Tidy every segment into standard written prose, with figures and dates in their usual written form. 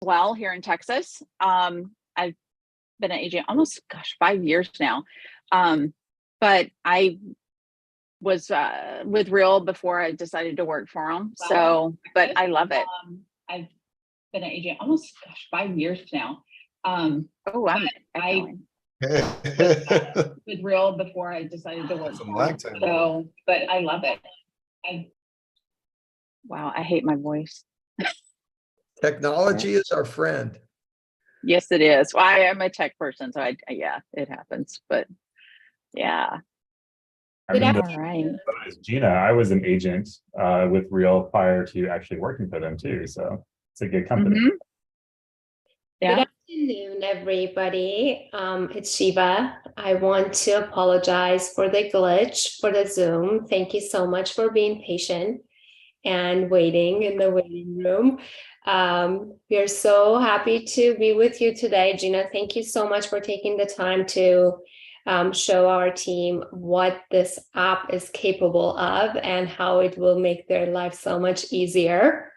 well here in Texas. I've been an agent almost, 5 years now. But I was with Real before I decided to work for them. So, but I love it. I've been an agent almost, 5 years now. Oh, I with Real before I decided to work for them. So, but I love it. Wow, I hate my voice. Technology is our friend. Yes, it is. Well, I am a tech person, so yeah, it happens. But yeah. All right. Gina, I was an agent with Real prior to actually working for them too. So it's a good company. Mm-hmm. Yeah. Good afternoon, everybody. It's Shiva. I want to apologize for the glitch for the Zoom. Thank you so much for being patient and waiting in the waiting room. We are so happy to be with you today. Gina, thank you so much for taking the time to show our team what this app is capable of and how it will make their life so much easier.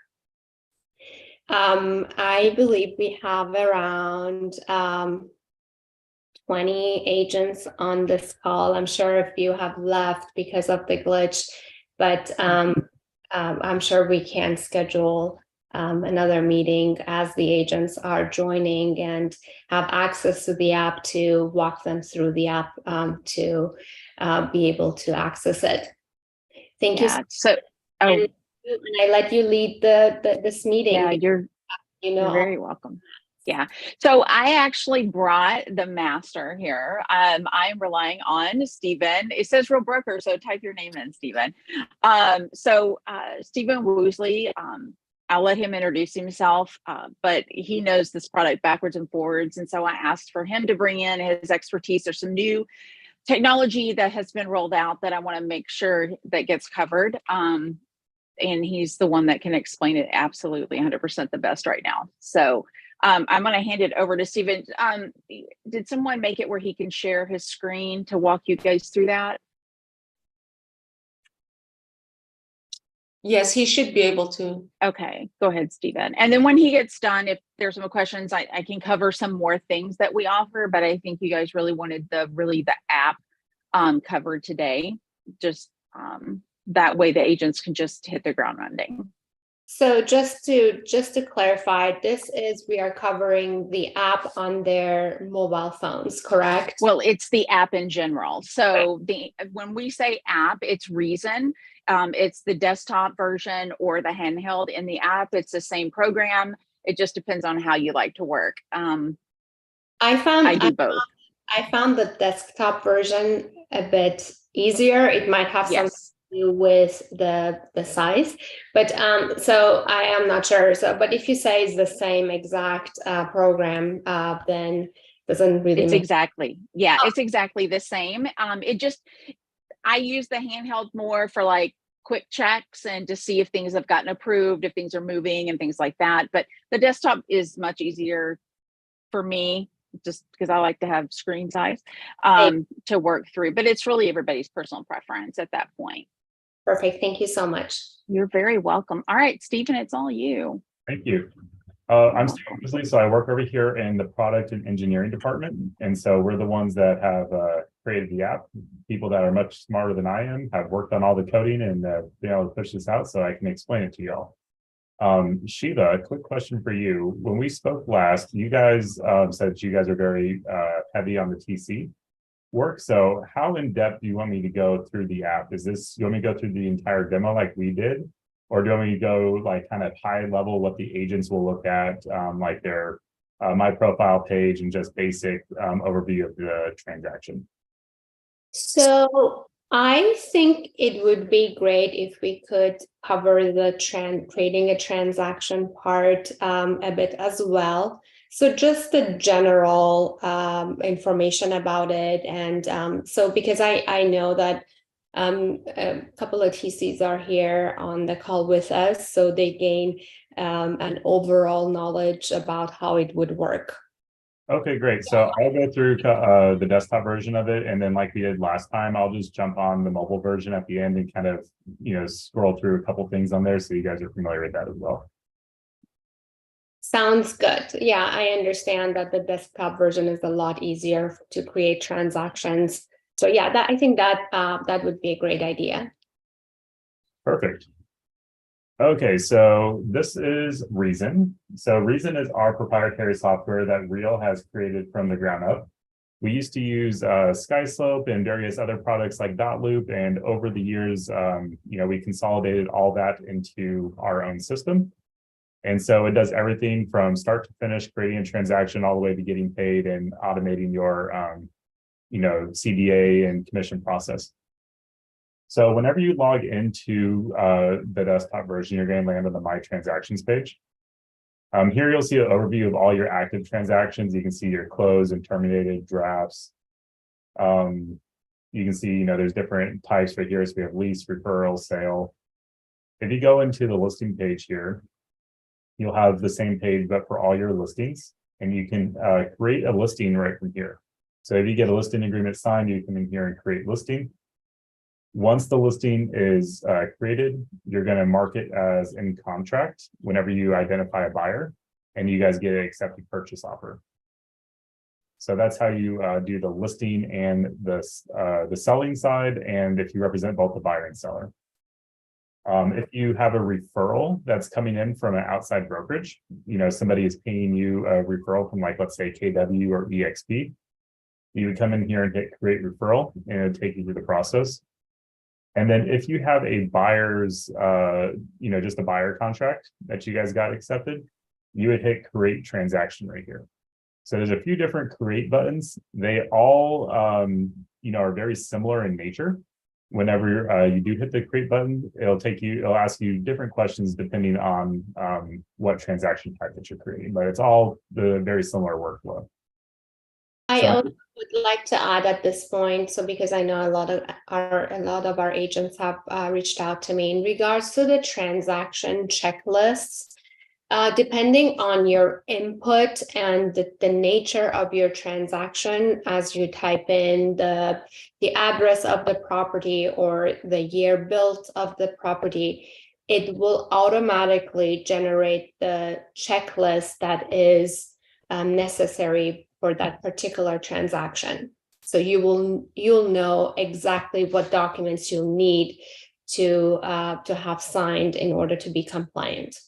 I believe we have around 20 agents on this call. I'm sure a few have left because of the glitch, but I'm sure we can schedule another meeting as the agents are joining and have access to the app to walk them through the app to be able to access it. Thank you. So, and I let you lead this meeting. Yeah, you're very welcome. Yeah. So I actually brought the master here. I'm relying on Stephen. It says Real Broker, so type your name in, Stephen. Stephen Woosley, I'll let him introduce himself, but he knows this product backwards and forwards. And so I asked for him to bring in his expertise. There's some new technology that has been rolled out that I want to make sure that gets covered. And he's the one that can explain it absolutely 100% the best right now. So I'm going to hand it over to Stephen. Did someone make it where he can share his screen to walk you guys through that? Yes, he should be able to. Okay, go ahead, Stephen. And then when he gets done, if there's some questions, I can cover some more things that we offer, but I think you guys really wanted the app covered today. Just that way the agents can just hit the ground running. So just to clarify, we are covering the app on their mobile phones, correct? Well, it's the app in general. So when we say app, it's Reason. It's the desktop version or the handheld. In the app, it's the same program. It just depends on how you like to work. I do both. I found the desktop version a bit easier. It might have some do with the size, but so I am not sure. So, but if you say it's the same exact program, then doesn't really. It's exactly it's exactly the same. I use the handheld more for like quick checks and to see if things have gotten approved, if things are moving and things like that. But the desktop is much easier for me, just because I like to have screen size to work through. But it's really everybody's personal preference at that point. Perfect. Thank you so much. You're very welcome. All right, Stephen, it's all you. Thank you. I'm Stephen Woosley, so I work over here in the product and engineering department. And so we're the ones that have created the app. People that are much smarter than I am have worked on all the coding and been able to push this out so I can explain it to y'all. Shiva, a quick question for you. When we spoke last, you guys said you guys are very heavy on the TC work. So how in depth do you want me to go through the app? You want me to go through the entire demo like we did? Or do you want me to go like kind of high level what the agents will look at, like their my profile page and just basic overview of the transaction? So I think it would be great if we could cover the creating a transaction part a bit as well. So just the general information about it. And so because I know that a couple of TCs are here on the call with us, so they gain an overall knowledge about how it would work. Okay, great. So I'll go through the desktop version of it, and then like we did last time, I'll just jump on the mobile version at the end and kind of, scroll through a couple things on there so you guys are familiar with that as well. Sounds good. Yeah, I understand that the desktop version is a lot easier to create transactions. So yeah, I think that that would be a great idea. Perfect. Okay, so this is Reason. So Reason is our proprietary software that Real has created from the ground up. We used to use SkySlope and various other products like Dotloop, and over the years, we consolidated all that into our own system. And so it does everything from start to finish, creating a transaction all the way to getting paid and automating your, CDA and commission process. So whenever you log into the desktop version, you're going to land on the My Transactions page. Here you'll see an overview of all your active transactions. You can see your closed and terminated drafts. You can see, there's different types right here. So we have lease, referral, sale. If you go into the listing page here, you'll have the same page, but for all your listings, and you can create a listing right from here. So if you get a listing agreement signed, you come in here and create listing. Once the listing is created, you're going to mark it as in contract whenever you identify a buyer, and you guys get an accepted purchase offer. So that's how you do the listing and the selling side, and if you represent both the buyer and seller. If you have a referral that's coming in from an outside brokerage, somebody is paying you a referral from, like, let's say KW or EXP, you would come in here and hit create referral, and it would take you through the process. And then if you have a buyer's, just a buyer contract that you guys got accepted, you would hit create transaction right here. So there's a few different create buttons. They all, are very similar in nature. Whenever you do hit the create button, it'll ask you different questions depending on what transaction type that you're creating, but it's all the very similar workflow. I also would like to add at this point, so because I know a lot of our agents have reached out to me in regards to the transaction checklists. Depending on your input and the nature of your transaction, as you type in the address of the property or the year built of the property, it will automatically generate the checklist that is necessary for that particular transaction. So you'll know exactly what documents you'll need to have signed in order to be compliant.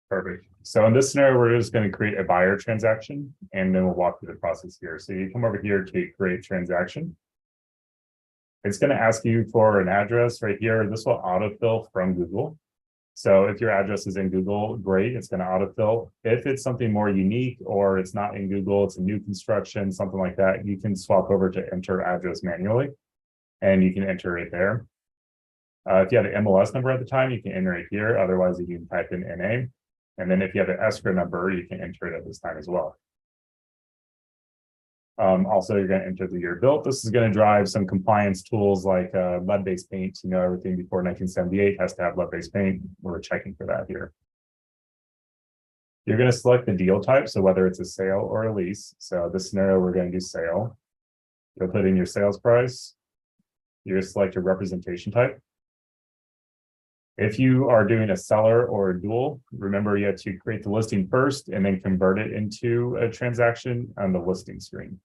Perfect. So in this scenario, we're just going to create a buyer transaction, and then we'll walk through the process here. So you come over here to create transaction. It's going to ask you for an address right here. This will autofill from Google. So if your address is in Google, great, it's going to autofill. If it's something more unique or it's not in Google, it's a new construction, something like that, you can swap over to enter address manually, and you can enter it there. If you have an MLS number at the time, you can enter it here. Otherwise, you can type in NA. And then if you have an escrow number, you can enter it at this time as well. Also, you're going to enter the year built. This is going to drive some compliance tools like lead-based paint. Everything before 1978 has to have lead-based paint. We're checking for that here. You're going to select the deal type, so whether it's a sale or a lease. So this scenario, we're going to do sale. You'll put in your sales price. You're going to select your representation type. If you are doing a seller or a dual, remember you have to create the listing first and then convert it into a transaction on the listing screen.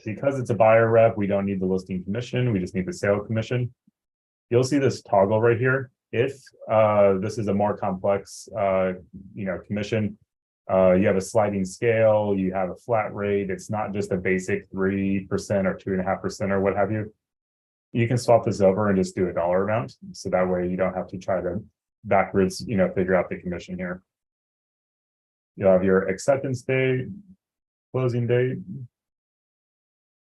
Because it's a buyer rep, we don't need the listing commission, we just need the sale commission. You'll see this toggle right here. If this is a more complex commission, you have a sliding scale, you have a flat rate, it's not just a basic 3% or 2.5% or what have you. You can swap this over and just do a dollar amount. So that way you don't have to try to backwards, figure out the commission here. You'll have your acceptance date, closing date.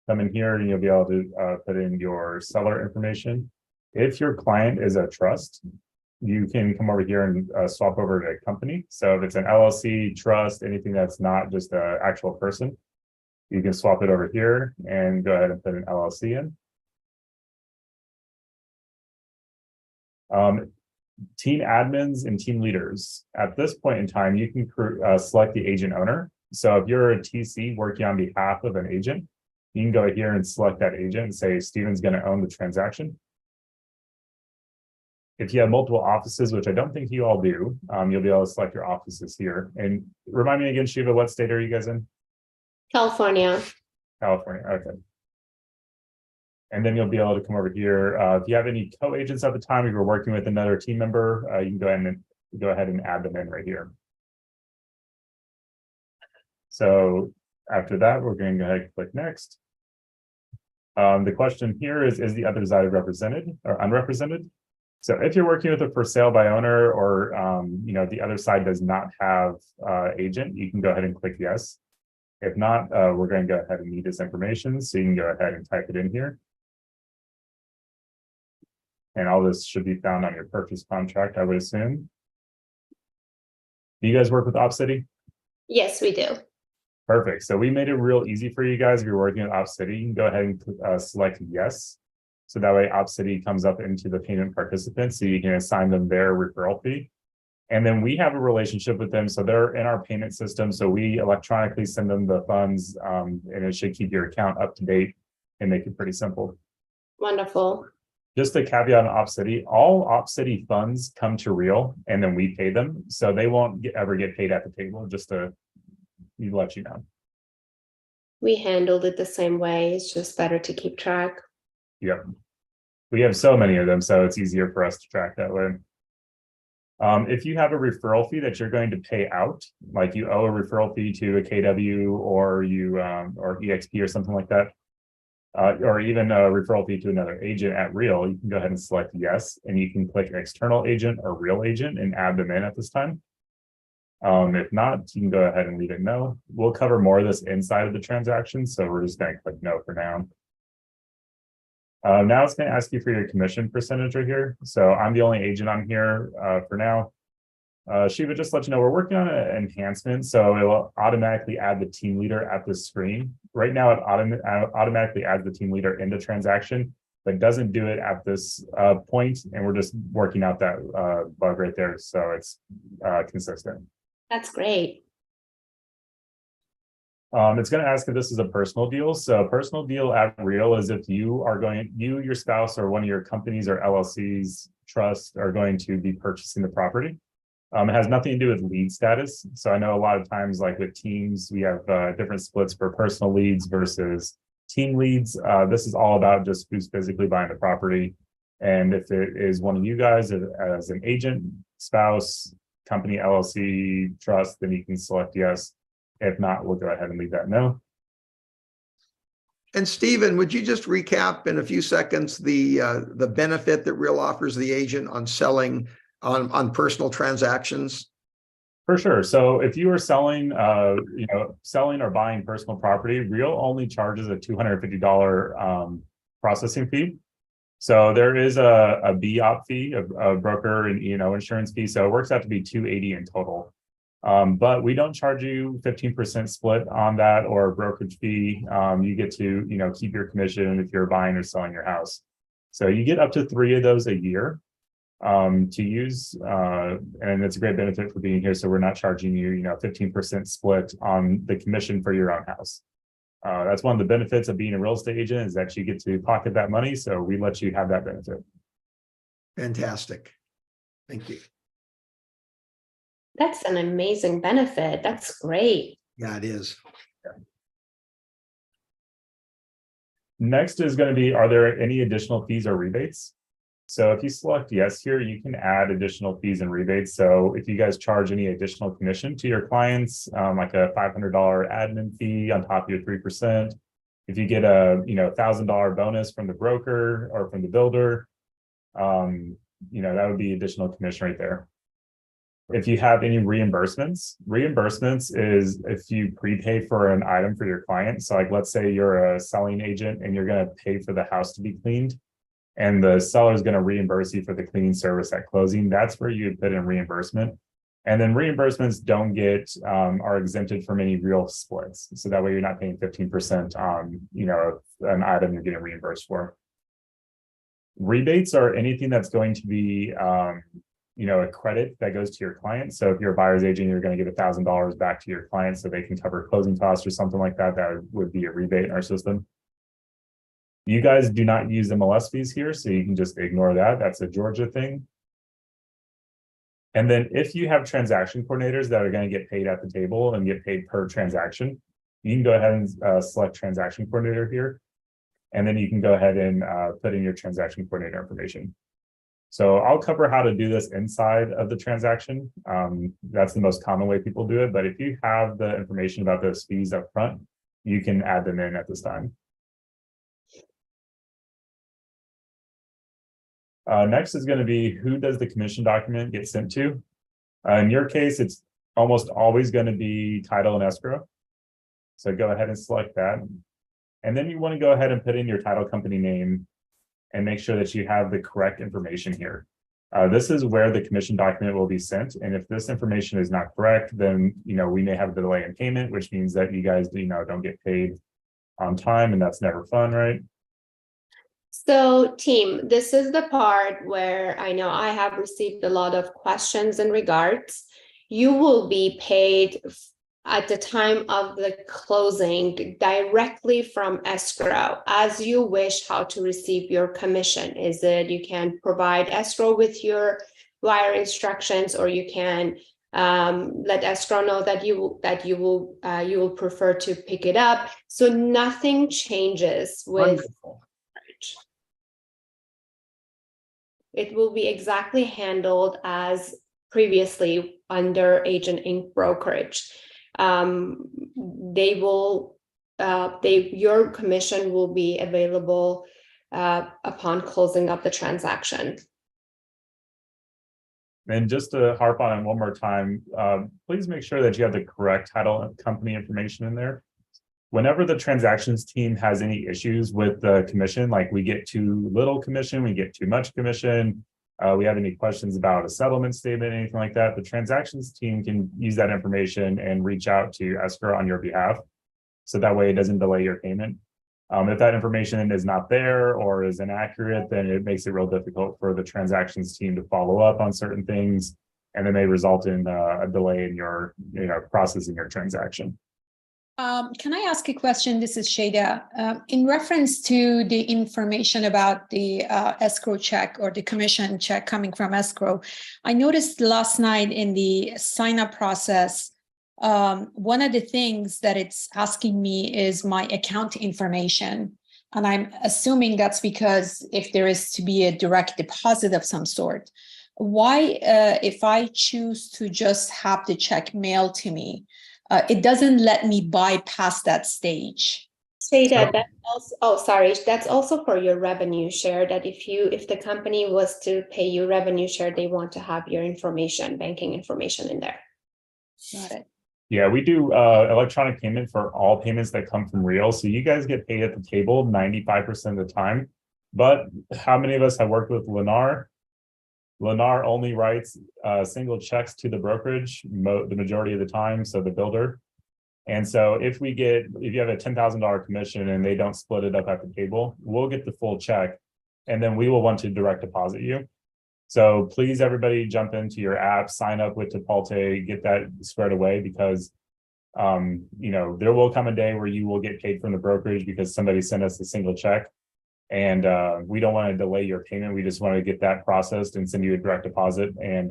Come in here and you'll be able to put in your seller information. If your client is a trust, you can come over here and swap over to a company. So if it's an LLC, trust, anything that's not just an actual person, you can swap it over here and go ahead and put an LLC in. Team admins and team leaders. At this point in time, you can select the agent owner. So if you're a TC working on behalf of an agent, you can go here and select that agent and say, Steven's going to own the transaction. If you have multiple offices, which I don't think you all do, you'll be able to select your offices here. And remind me again, Shiva, what state are you guys in? California. California, okay. And then you'll be able to come over here. If you have any co-agents at the time, if you're working with another team member, you can go ahead and add them in right here. So after that, we're going to go ahead and click next. The question here is the other side represented or unrepresented? So if you're working with a for sale by owner or, the other side does not have agent, you can go ahead and click yes. If not, we're going to go ahead and need this information. So you can go ahead and type it in here. And all this should be found on your purchase contract, I would assume. Do you guys work with OpCity? Yes, we do. Perfect. So we made it real easy for you guys. If you're working with OpCity, you can go ahead and select yes. So that way OpCity comes up into the payment participants, so you can assign them their referral fee. And then we have a relationship with them. So they're in our payment system. So we electronically send them the funds, and it should keep your account up to date and make it pretty simple. Wonderful. Just a caveat on OpCity, all OpCity funds come to Real and then we pay them. So they won't ever get paid at the table, just to let you know. We handled it the same way. It's just better to keep track. Yep. We have so many of them, so it's easier for us to track that way. If you have a referral fee that you're going to pay out, like you owe a referral fee to a KW or or EXP or something like that, or even a referral fee to another agent at Real, you can go ahead and select yes, and you can click external agent or Real agent and add them in at this time. If not, you can go ahead and leave it no. We'll cover more of this inside of the transaction, so we're just going to click no for now. Now it's going to ask you for your commission percentage right here. So I'm the only agent on here for now. Shiva, just let you know, we're working on an enhancement, so it will automatically add the team leader at the screen. Right now, it automatically adds the team leader in the transaction, but doesn't do it at this point, and we're just working out that bug right there, so it's consistent. That's great. It's going to ask if this is a personal deal. So a personal deal at Real is if you, your spouse, or one of your companies or LLCs, trust are going to be purchasing the property. It has nothing to do with lead status. So I know a lot of times, like with teams, we have different splits for personal leads versus team leads. This is all about just who's physically buying the property. And if it is one of you guys as an agent, spouse, company, LLC, trust, then you can select yes. If not, we'll go ahead and leave that no. And Stephen, would you just recap in a few seconds the benefit that Real offers the agent on selling on personal transactions? For sure. So if you are selling, selling or buying personal property, Real only charges a $250 processing fee. So there is a BOP fee, a broker and insurance fee. So it works out to be $280 in total. But we don't charge you 15% split on that or a brokerage fee. You get to keep your commission if you're buying or selling your house. So you get up to 3 of those a year to use, and it's a great benefit for being here. So we're not charging you 15% split on the commission for your own house. That's one of the benefits of being a real estate agent, is that you get to pocket that money. So we let you have that benefit. Fantastic. Thank you. That's an amazing benefit. That's great. Yeah, it is. Next is going to be, are there any additional fees or rebates? So if you select yes here, you can add additional fees and rebates. So if you guys charge any additional commission to your clients, like a $500 admin fee on top of your 3%, if you get a $1,000 bonus from the broker or from the builder, that would be additional commission right there. If you have any reimbursements is if you prepay for an item for your client. So like, let's say you're a selling agent and you're going to pay for the house to be cleaned, and the seller is going to reimburse you for the cleaning service at closing. That's where you put in reimbursement. And then reimbursements are exempted from any Real splits. So that way you're not paying 15% on, an item you're getting reimbursed for. Rebates are anything that's going to be, a credit that goes to your client. So if you're a buyer's agent, you're going to get $1,000 back to your client so they can cover closing costs or something like that. That would be a rebate in our system. You guys do not use MLS fees here, so you can just ignore that. That's a Georgia thing. And then if you have transaction coordinators that are going to get paid at the table and get paid per transaction, you can go ahead and select transaction coordinator here. And then you can go ahead and put in your transaction coordinator information. So I'll cover how to do this inside of the transaction. That's the most common way people do it. But if you have the information about those fees up front, you can add them in at this time. Next is going to be, who does the commission document get sent to? In your case, it's almost always going to be title and escrow. So go ahead and select that. And then you want to go ahead and put in your title company name and make sure that you have the correct information here. This is where the commission document will be sent. And if this information is not correct, then we may have a delay in payment, which means that you guys don't get paid on time, and that's never fun, right? So team, this is the part where I know I have received a lot of questions in regards. You will be paid at the time of the closing directly from escrow, as you wish how to receive your commission. Is it you can provide escrow with your wire instructions, or you can let escrow know that you will prefer to pick it up. So nothing changes with. Wonderful. It will be exactly handled as previously under agentinc brokerage. Your commission will be available upon closing of the transaction. And just to harp on it one more time, please make sure that you have the correct title and company information in there. Whenever the transactions team has any issues with the commission, like we get too little commission, we get too much commission, we have any questions about a settlement statement, anything like that, the transactions team can use that information and reach out to escrow on your behalf. So that way it doesn't delay your payment. If that information is not there or is inaccurate, then it makes it real difficult for the transactions team to follow up on certain things, and it may result in a delay in your processing your transaction. Can I ask a question? This is Shada. In reference to the information about the escrow check or the commission check coming from escrow, I noticed last night in the sign-up process, one of the things that it's asking me is my account information. And I'm assuming that's because if there is to be a direct deposit of some sort, why, if I choose to just have the check mailed to me, it doesn't let me bypass that stage? Say that that's also, that's also for your revenue share, that if the company was to pay you revenue share, they want to have your information, banking information in there. Got it. Yeah, we do electronic payment for all payments that come from Real. So you guys get paid at the table 95% of the time. But how many of us have worked with Lennar? Lennar only writes single checks to the brokerage the majority of the time, so the builder. And so if you have a $10,000 commission and they don't split it up at the table, we'll get the full check, and then we will want to direct deposit you. So please, everybody, jump into your app, sign up with Chipotle, get that squared away, because there will come a day where you will get paid from the brokerage because somebody sent us a single check. And we don't want to delay your payment. We just want to get that processed and send you a direct deposit and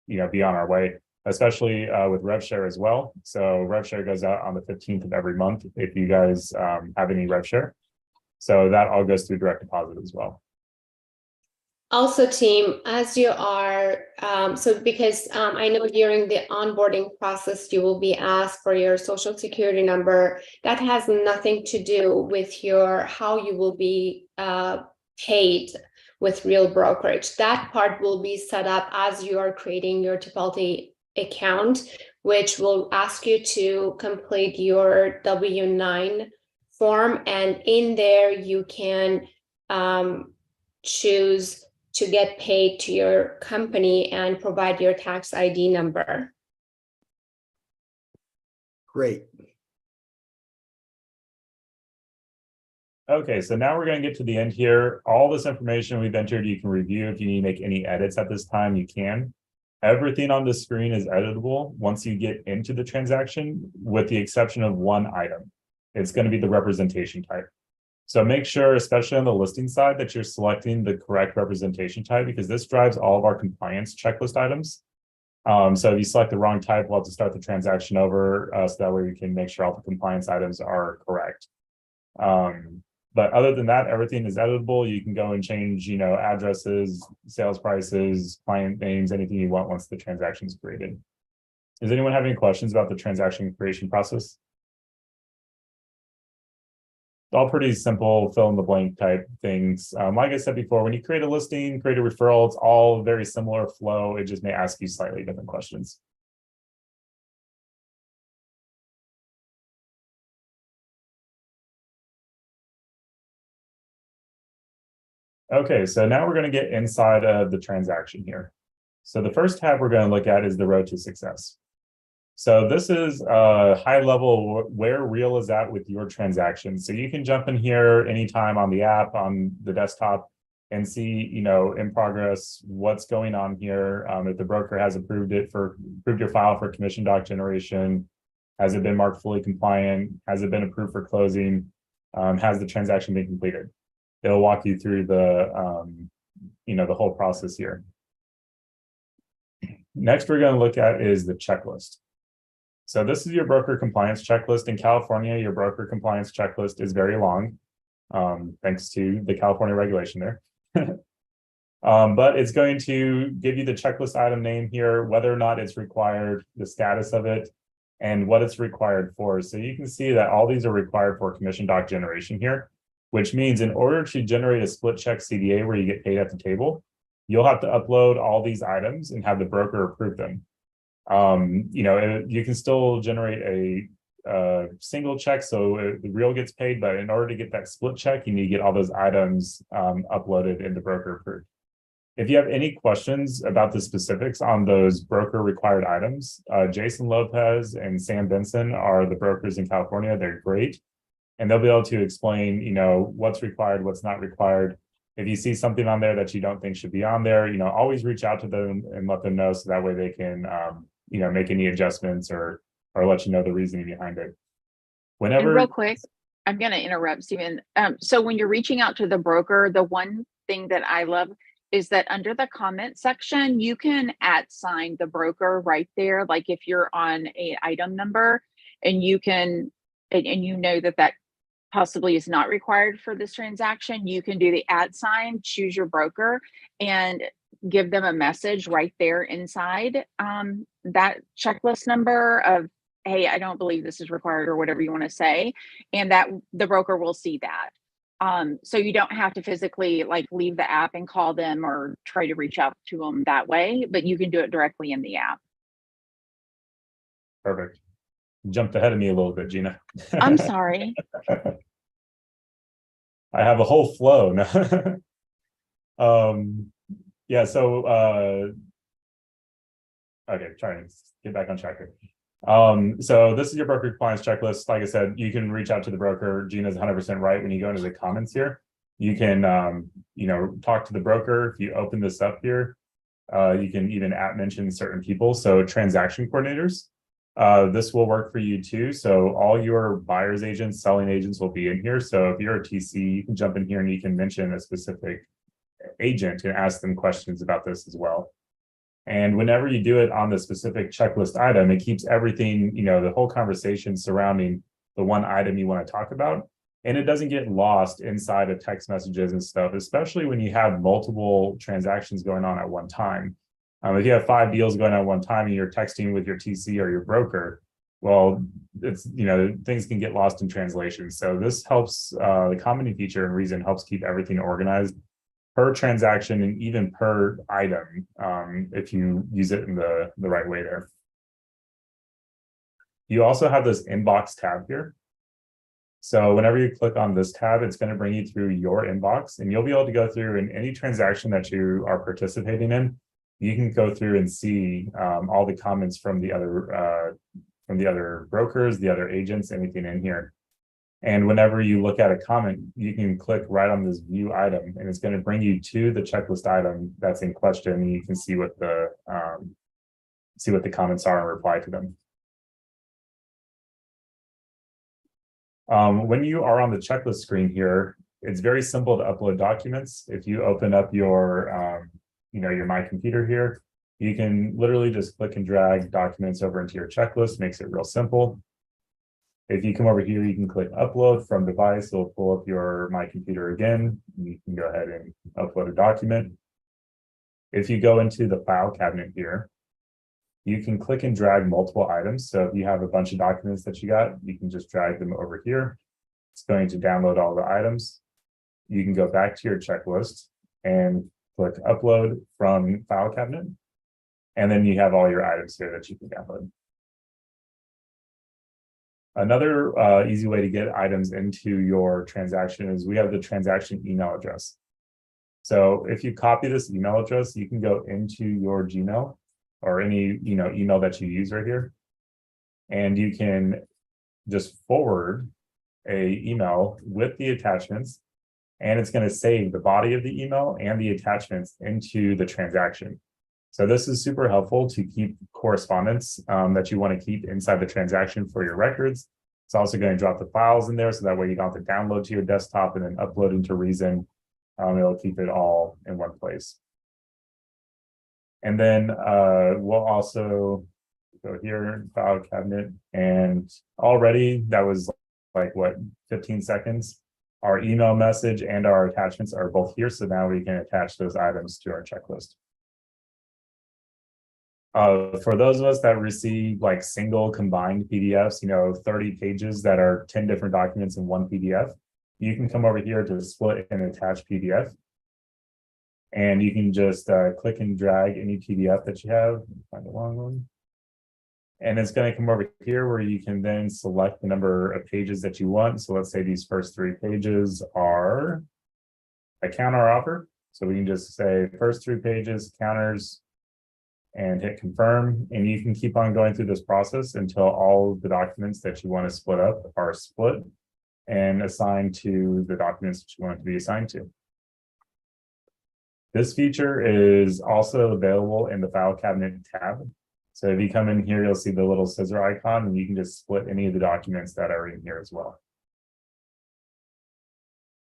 be on our way, especially with RevShare as well. So RevShare goes out on the 15th of every month if you guys have any RevShare. So that all goes through direct deposit as well. Also, team, as you are, because I know during the onboarding process, you will be asked for your social security number. That has nothing to do with how you will be paid with Real Brokerage. That part will be set up as you are creating your Chipotle account, which will ask you to complete your W-9 form. And in there, you can choose to get paid to your company and provide your tax ID number. Great. Okay, so now we're going to get to the end here. All this information we've entered, you can review. If you need to make any edits at this time, you can. Everything on the screen is editable once you get into the transaction, with the exception of one item. It's going to be the representation type. So make sure, especially on the listing side, that you're selecting the correct representation type, because this drives all of our compliance checklist items. So if you select the wrong type, we'll have to start the transaction over, so that way we can make sure all the compliance items are correct. But other than that, everything is editable. You can go and change, addresses, sales prices, client names, anything you want once the transaction is created. Does anyone have any questions about the transaction creation process? All pretty simple, fill in the blank type things. Like I said before, when you create a listing, create a referral, it's all very similar flow. It just may ask you slightly different questions. Okay, so now we're going to get inside of the transaction here. So the first tab we're going to look at is the road to success. So this is a high level where Real is at with your transaction. So you can jump in here anytime on the app, on the desktop, and see, in progress, what's going on here. If the broker has approved your file for commission doc generation, has it been marked fully compliant? Has it been approved for closing? Has the transaction been completed? It'll walk you through the, the whole process here. Next, we're going to look at is the checklist. So this is your broker compliance checklist. In California, your broker compliance checklist is very long, thanks to the California regulation there. But it's going to give you the checklist item name here, whether or not it's required, the status of it, and what it's required for. So you can see that all these are required for commission doc generation here, which means in order to generate a split check CDA where you get paid at the table, you'll have to upload all these items and have the broker approve them. You can still generate a single check, so the Real gets paid, but in order to get that split check, you need to get all those items uploaded and the broker approved. If you have any questions about the specifics on those broker required items, Jason Lopez and Sam Benson are the brokers in California. They're great, and they'll be able to explain, what's required, what's not required. If you see something on there that you don't think should be on there, always reach out to them and let them know, so that way they can make any adjustments or let you know the reasoning behind it. Whenever. And real quick, I'm going to interrupt, Stephen. So when you're reaching out to the broker, the one thing that I love is that under the comment section, you can @ the broker right there. Like if you're on a item number and you can, and that possibly is not required for this transaction, you can do the @, choose your broker, and give them a message right there inside that checklist number of, hey, I don't believe this is required, or whatever you want to say, and that the broker will see that. So you don't have to physically leave the app and call them or try to reach out to them that way, but you can do it directly in the app. Perfect. Jumped ahead of me a little bit, Gina. I'm sorry. I have a whole flow now. Yeah, so okay, trying to get back on track here. So this is your broker compliance checklist. Like I said, you can reach out to the broker. Gina's 100% right. When you go into the comments here, you can talk to the broker. If you open this up here, you can even mention certain people. So transaction coordinators, this will work for you too. So all your buyer's agents, selling agents will be in here. So if you're a TC, you can jump in here and you can mention a specific agent and ask them questions about this as well. And whenever you do it on the specific checklist item, it keeps everything, the whole conversation surrounding the one item you want to talk about. And it doesn't get lost inside of text messages and stuff, especially when you have multiple transactions going on at one time. If you have 5 deals going on at one time and you're texting with your TC or your broker, well, it's, things can get lost in translation. So this helps, the commenting feature and reason helps keep everything organized per transaction and even per item, if you use it in the right way there. You also have this inbox tab here. So whenever you click on this tab, it's going to bring you through your inbox, and you'll be able to go through in any transaction that you are participating in. You can go through and see all the comments from the other brokers, the other agents, anything in here. And whenever you look at a comment, you can click right on this view item, and it's going to bring you to the checklist item that's in question. And you can see what the comments are and reply to them. When you are on the checklist screen here, it's very simple to upload documents. If you open up your, your My Computer here, you can literally just click and drag documents over into your checklist, makes it real simple. If you come over here, you can click upload from device, it'll pull up your My Computer again. You can go ahead and upload a document. If you go into the file cabinet here, you can click and drag multiple items. So if you have a bunch of documents that you got, you can just drag them over here. It's going to download all the items. You can go back to your checklist and click upload from file cabinet. And then you have all your items here that you can download. Another easy way to get items into your transaction is we have the transaction email address. So if you copy this email address, you can go into your Gmail or any email that you use right here, and you can just forward a email with the attachments, and it's going to save the body of the email and the attachments into the transaction. So this is super helpful to keep correspondence that you want to keep inside the transaction for your records. It's also going to drop the files in there, so that way you don't have to download to your desktop and then upload into Reason. It'll keep it all in one place. And then we'll also go here, file cabinet, and already that was like what, 15 seconds. Our email message and our attachments are both here, so now we can attach those items to our checklist. For those of us that receive like single combined PDFs, 30 pages that are 10 different documents in one PDF, you can come over here to split and attach PDF. And you can just click and drag any PDF that you have. Find the long one. And it's going to come over here where you can then select the number of pages that you want. So let's say these first 3 pages are a counter offer. So we can just say first 3 pages, counters, and hit confirm. And you can keep on going through this process until all the documents that you want to split up are split and assigned to the documents that you want it to be assigned to. This feature is also available in the file cabinet tab. So if you come in here, you'll see the little scissor icon, and you can just split any of the documents that are in here as well.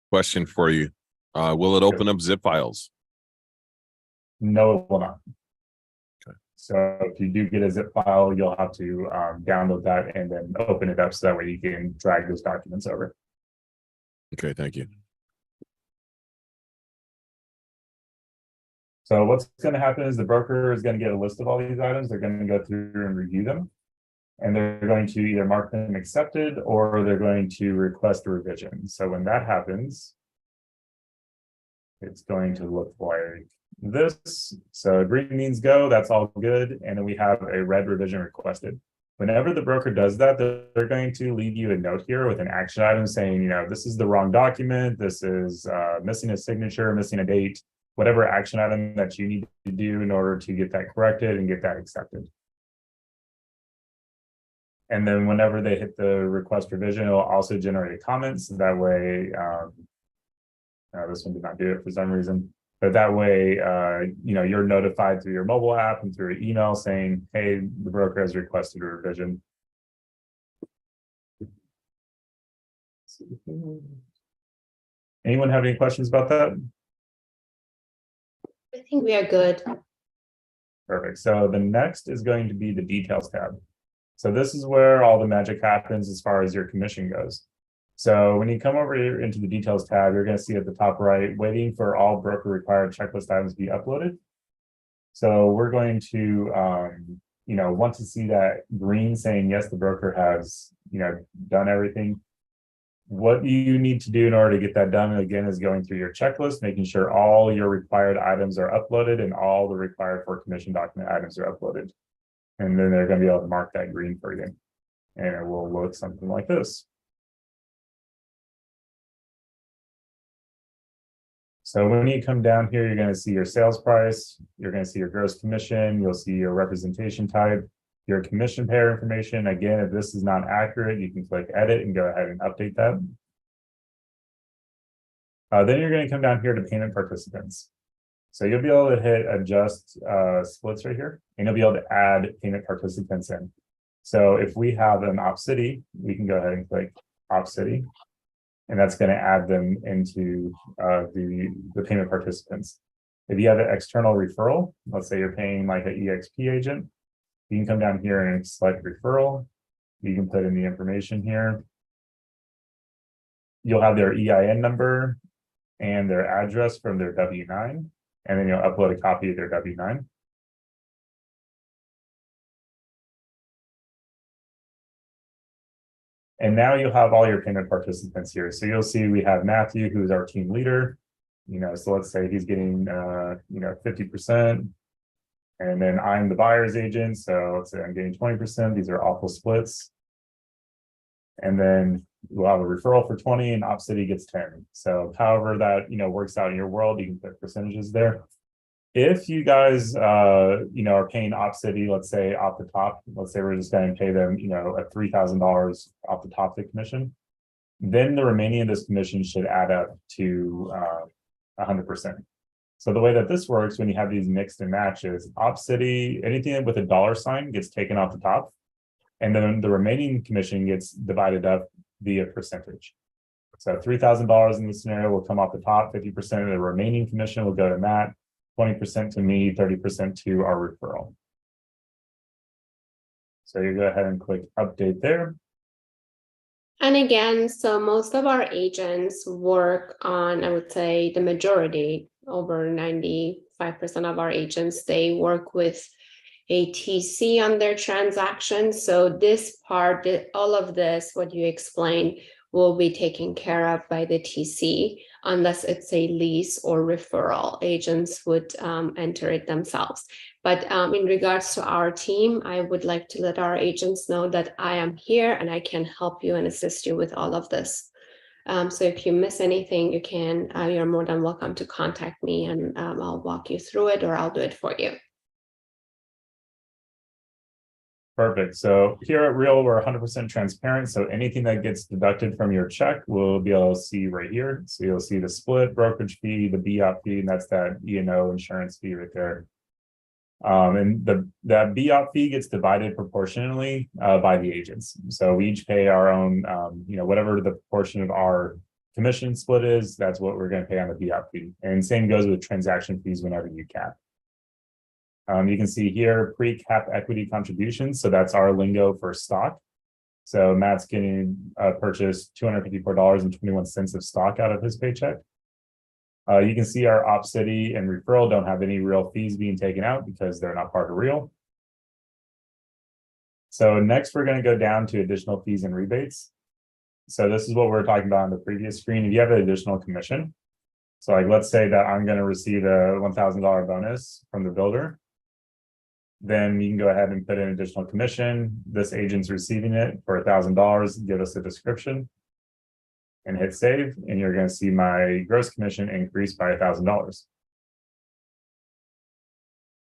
Question for you. Will it open up zip files? No, it will not. Okay. So if you do get a zip file, you'll have to download that and then open it up so that way you can drag those documents over. Okay, thank you. So what's going to happen is the broker is going to get a list of all these items. They're going to go through and review them. And they're going to either mark them accepted or they're going to request a revision. So when that happens, it's going to look like this. So green means go, that's all good. And then we have a red revision requested. Whenever the broker does that, they're going to leave you a note here with an action item saying, this is the wrong document. This is missing a signature, missing a date. Whatever action item that you need to do in order to get that corrected and get that accepted. And then whenever they hit the request revision, it'll also generate a comment. So that way, this one did not do it for some reason, but that way, you're notified through your mobile app and through an email saying, hey, the broker has requested a revision. Anyone have any questions about that? I think we are good. Perfect. So the next is going to be the details tab. So this is where all the magic happens as far as your commission goes. So when you come over here into the details tab, you're going to see at the top right, waiting for all broker required checklist items to be uploaded. So we're going to, want to see that green saying, yes, the broker has, done everything. What you need to do in order to get that done, again, is going through your checklist, making sure all your required items are uploaded and all the required for commission document items are uploaded. And then they're going to be able to mark that green for you. And it will look something like this. So when you come down here, you're going to see your sales price, you're going to see your gross commission, you'll see your representation type, your commission payer information. Again, if this is not accurate, you can click edit and go ahead and update that. Then you're going to come down here to payment participants. So you'll be able to hit adjust splits right here, and you'll be able to add payment participants in. So if we have an op city, we can go ahead and click Opcity, and that's going to add them into the payment participants. If you have an external referral, let's say you're paying like an EXP agent, you can come down here and select referral. You can put in the information here. You'll have their EIN number and their address from their W-9, and then you'll upload a copy of their W-9. And now you'll have all your payment participants here. So you'll see we have Matthew, who's our team leader. So let's say he's getting 50%. And then I'm the buyer's agent. So let's say I'm getting 20%. These are awful splits. And then we'll have a referral for 20 and Opcity gets 10. So however that works out in your world, you can put percentages there. If you guys are paying Opcity, let's say off the top, let's say we're just going to pay them at $3,000 off the top of the commission, then the remaining of this commission should add up to 100%. So the way that this works, when you have these mixed and matches, Opcity, anything with a dollar sign gets taken off the top, and then the remaining commission gets divided up via percentage. So $3,000 in this scenario will come off the top, 50% of the remaining commission will go to Matt, 20% to me, 30% to our referral. So you go ahead and click update there. And again, so most of our agents work on, I would say the majority, over 95% of our agents, they work with a TC on their transactions. So this part, all of this, what you explained, will be taken care of by the TC, unless it's a lease or referral. Agents would enter it themselves. But in regards to our team, I would like to let our agents know that I am here and I can help you and assist you with all of this. So if you miss anything, you're more than welcome to contact me, and I'll walk you through it, or I'll do it for you. Perfect. So here at Real, we're 100% transparent. So anything that gets deducted from your check, we'll be able to see right here. So you'll see the split, brokerage fee, the BOP fee, and that's that E&O insurance fee right there. And that BOP fee gets divided proportionally by the agents. So we each pay our own, whatever the proportion of our commission split is, that's what we're going to pay on the BOP fee. And same goes with transaction fees whenever you cap. You can see here pre-cap equity contributions. So that's our lingo for stock. So Matt's getting purchased $254.21 of stock out of his paycheck. You can see our Opcity and referral don't have any real fees being taken out because they're not part of Real. So next we're going to go down to additional fees and rebates. So this is what we were talking about on the previous screen. If you have an additional commission, so like let's say that I'm going to receive a $1,000 bonus from the builder, then you can go ahead and put in additional commission. This agent's receiving it for $1,000. Give us a description and hit save, and you're going to see my gross commission increase by $1,000.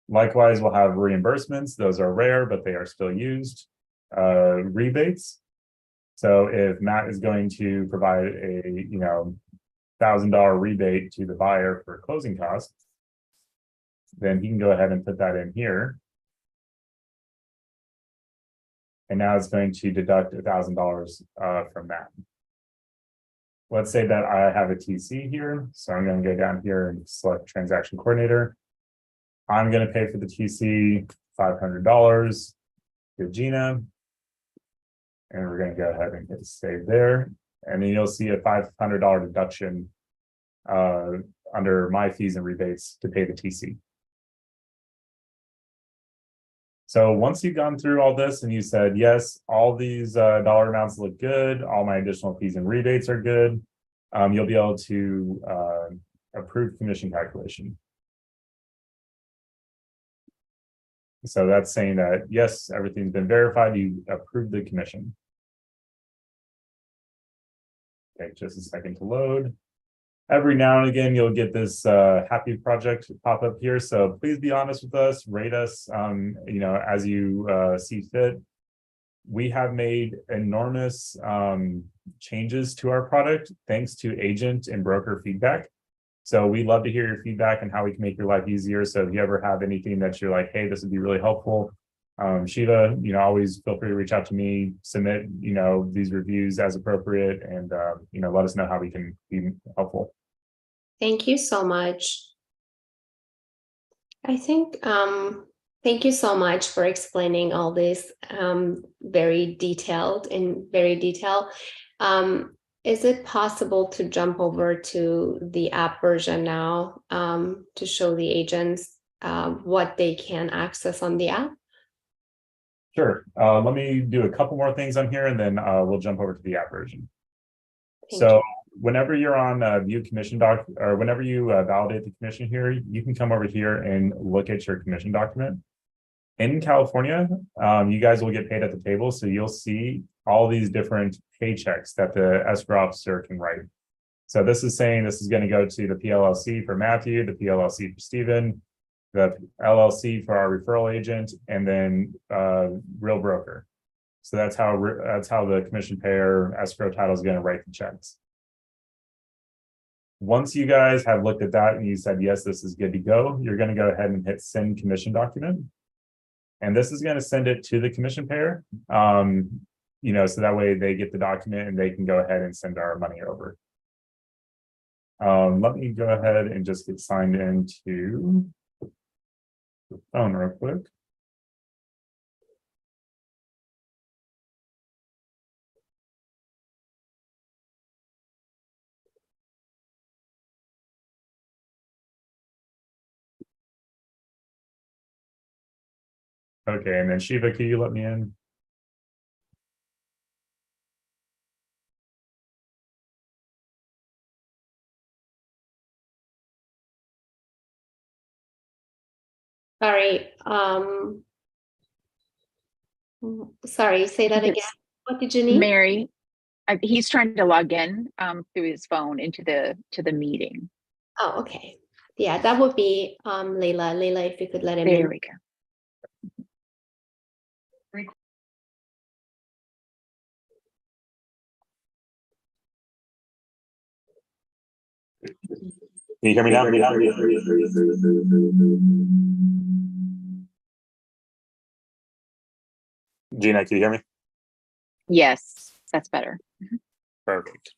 Likewise, we'll have reimbursements. Those are rare, but they are still used. Rebates. So if Matt is going to provide a $1,000 rebate to the buyer for closing costs, then he can go ahead and put that in here. And now it's going to deduct $1,000 from that. Let's say that I have a TC here. So I'm going to go down here and select transaction coordinator. I'm going to pay for the TC $500 to Gina. And we're going to go ahead and hit save there. And then you'll see a $500 deduction under my fees and rebates to pay the TC. So once you've gone through all this and you said, yes, all these dollar amounts look good, all my additional fees and rebates are good, you'll be able to approve commission calculation. So that's saying that, yes, everything's been verified, you approved the commission. Okay, just a second to load. Every now and again, you'll get this happy project pop up here. So please be honest with us, rate us, as you see fit. We have made enormous changes to our product thanks to agent and broker feedback. So we'd love to hear your feedback and how we can make your life easier. So if you ever have anything that you're like, hey, this would be really helpful, Shiva, always feel free to reach out to me, submit, these reviews as appropriate, and, let us know how we can be helpful. Thank you so much. I think, thank you so much for explaining all this very detailed. Is it possible to jump over to the app version now to show the agents what they can access on the app? Sure. Let me do a couple more things on here, and then we'll jump over to the app version. Thank So you. whenever you're on view commission doc, or whenever you validate the commission here, you can come over here and look at your commission document. In California, you guys will get paid at the table, so you'll see all these different paychecks that the escrow officer can write. So this is saying this is going to go to the PLLC for Matthew, the PLLC for Stephen, the LLC for our referral agent, and then real broker. So that's how the commission payer escrow title is going to write the checks. Once you guys have looked at that and you said, yes, this is good to go, you're going to go ahead and hit send commission document. And this is going to send it to the commission payer, so that way they get the document and they can go ahead and send our money over. Let me go ahead and just get signed into the phone real quick. Okay, and then Shiva, can you let me in? Sorry. Sorry, say that again. What did you need? Mary, he's trying to log in through his phone into the meeting. Oh, okay. Yeah, that would be Leila. Leila, if you could let him in. There we go. Can you hear me now? Gina, can you hear me? Yes, that's better. Perfect.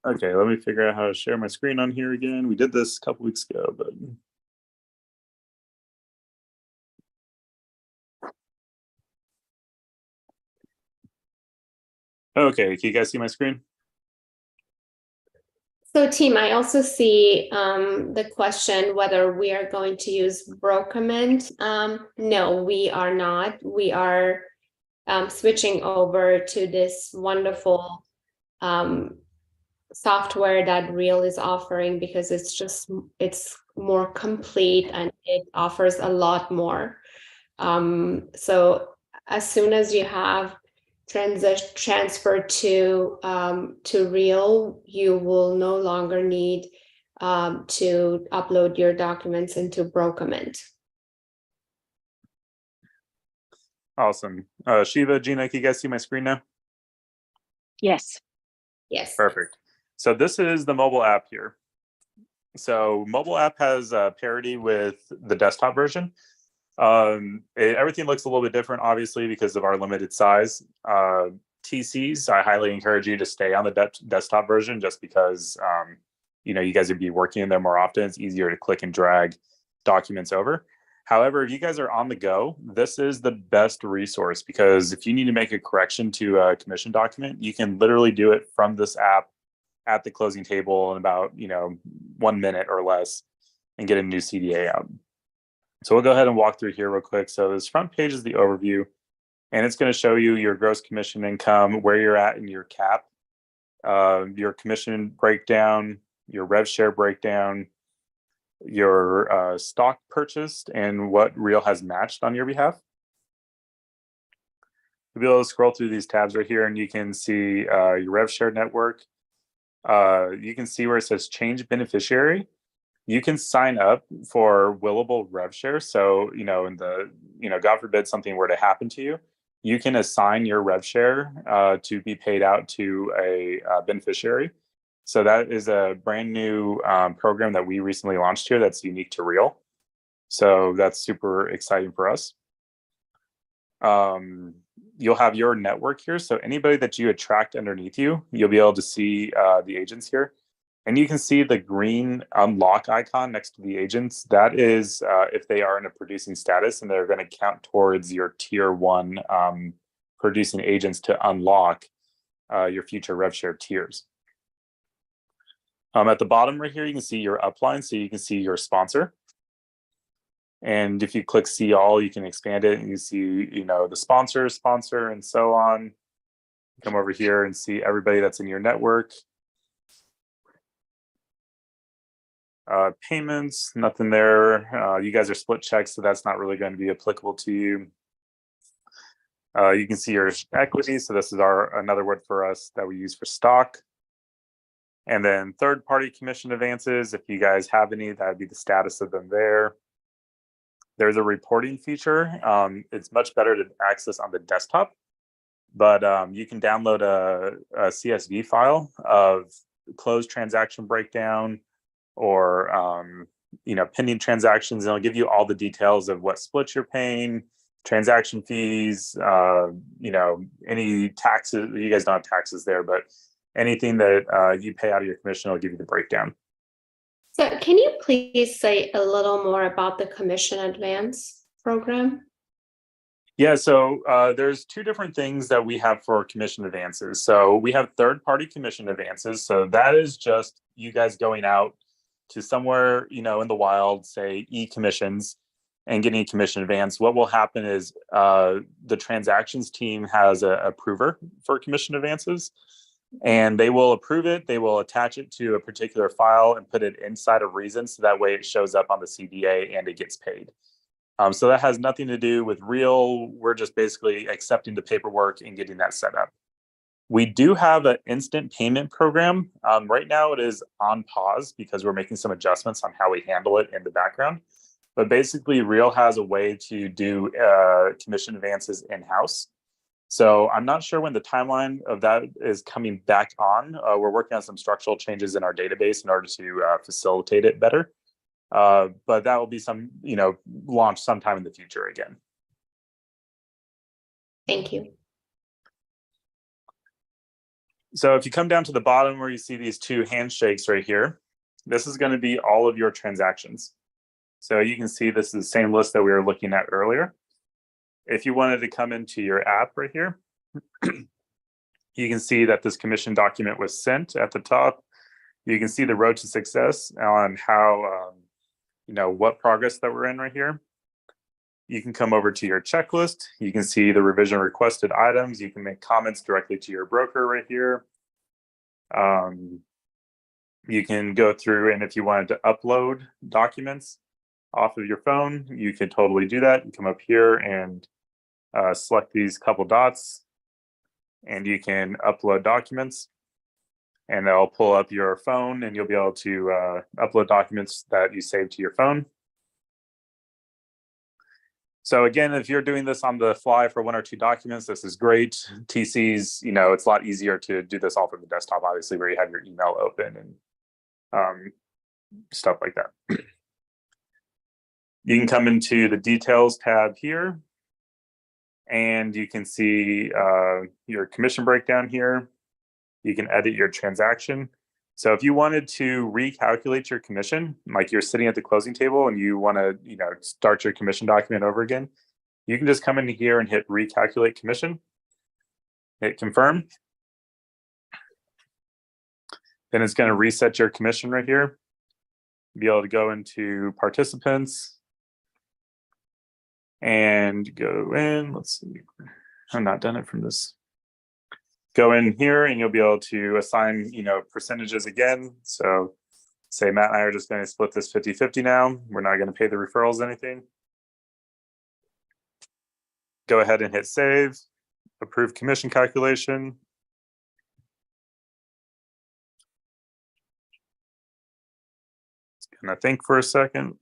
Okay, let me figure out how to share my screen on here again. We did this a couple weeks ago, but okay, can you guys see my screen? So team, I also see the question whether we are going to use Brocament. No, we are not. We are switching over to this wonderful software that Real is offering because it's more complete and it offers a lot more. So as soon as you have transfer to Real, you will no longer need to upload your documents into Brocament. Awesome. Shiva, Gina, can you guys see my screen now? Yes. Yes. Perfect. So this is the mobile app here. So mobile app has parity with the desktop version. Everything looks a little bit different, obviously, because of our limited size. TCs, I highly encourage you to stay on the desktop version just because, you guys would be working in there more often. It's easier to click and drag documents over. However, if you guys are on the go, this is the best resource because if you need to make a correction to a commission document, you can literally do it from this app at the closing table in about 1 minute or less and get a new CDA out. So we'll go ahead and walk through here real quick. So this front page is the overview, and it's going to show you your gross commission income, where you're at in your cap, your commission breakdown, your rev share breakdown, your stock purchased, and what Real has matched on your behalf. You'll be able to scroll through these tabs right here, and you can see your rev share network. You can see where it says change beneficiary. You can sign up for willable rev share. So, in the, God forbid something were to happen to you, you can assign your rev share to be paid out to a beneficiary. So that is a brand new program that we recently launched here that's unique to Real. So that's super exciting for us. you'll have your network here. So anybody that you attract underneath you, you'll be able to see the agents here. And you can see the green unlock icon next to the agents. That is if they are in a producing status, and they're going to count towards your tier 1 producing agents to unlock your future rev share tiers. At the bottom right here, you can see your upline, so you can see your sponsor. And if you click see all, you can expand it and you see, the sponsor, and so on. Come over here and see everybody that's in your network. Payments, nothing there. You guys are split checks, so that's not really going to be applicable to you. You can see your equity. So this is another word for us that we use for stock. And then third-party commission advances, if you guys have any, that would be the status of them there. There's a reporting feature. It's much better to access on the desktop, but you can download a CSV file of closed transaction breakdown or pending transactions, and it'll give you all the details of what splits you're paying, transaction fees, any taxes. You guys don't have taxes there, but anything that you pay out of your commission will give you the breakdown. So can you please say a little more about the commission advance program? Yeah, so there's 2 different things that we have for commission advances. So we have third-party commission advances. So that is just you guys going out to somewhere, in the wild, say e-commissions, and getting a commission advance. What will happen is the transactions team has an approver for commission advances, and they will approve it. They will attach it to a particular file and put it inside of Reason, so that way it shows up on the CDA and it gets paid. So that has nothing to do with Real. We're just basically accepting the paperwork and getting that set up. We do have an instant payment program. Right now it is on pause because we're making some adjustments on how we handle it in the background. But basically Real has a way to do commission advances in-house. So I'm not sure when the timeline of that is coming back on. We're working on some structural changes in our database in order to facilitate it better. But that will be some, launch sometime in the future again. Thank you. So if you come down to the bottom where you see these 2 handshakes right here, this is going to be all of your transactions. So you can see this is the same list that we were looking at earlier. If you wanted to come into your app right here, you can see that this commission document was sent at the top. You can see the road to success on how, what progress that we're in right here. You can come over to your checklist. You can see the revision requested items. You can make comments directly to your broker right here. You can go through, and if you wanted to upload documents off of your phone, you can totally do that. You come up here and select these couple dots, and you can upload documents, and they'll pull up your phone, and you'll be able to upload documents that you saved to your phone. So again, if you're doing this on the fly for 1 or 2 documents, this is great. TCs, it's a lot easier to do this all from the desktop, obviously, where you have your email open and stuff like that. You can come into the details tab here, and you can see your commission breakdown here. You can edit your transaction. So if you wanted to recalculate your commission, like you're sitting at the closing table and you want to, start your commission document over again, you can just come into here and hit recalculate commission, hit confirm. Then it's going to reset your commission right here. Be able to go into participants and go in. Let's see. I'm not done it from this. Go in here and you'll be able to assign, percentages again. So say Matt and I are just going to split this 50-50 now. We're not going to pay the referrals anything. Go ahead and hit save, approve commission calculation. It's going to think for a second.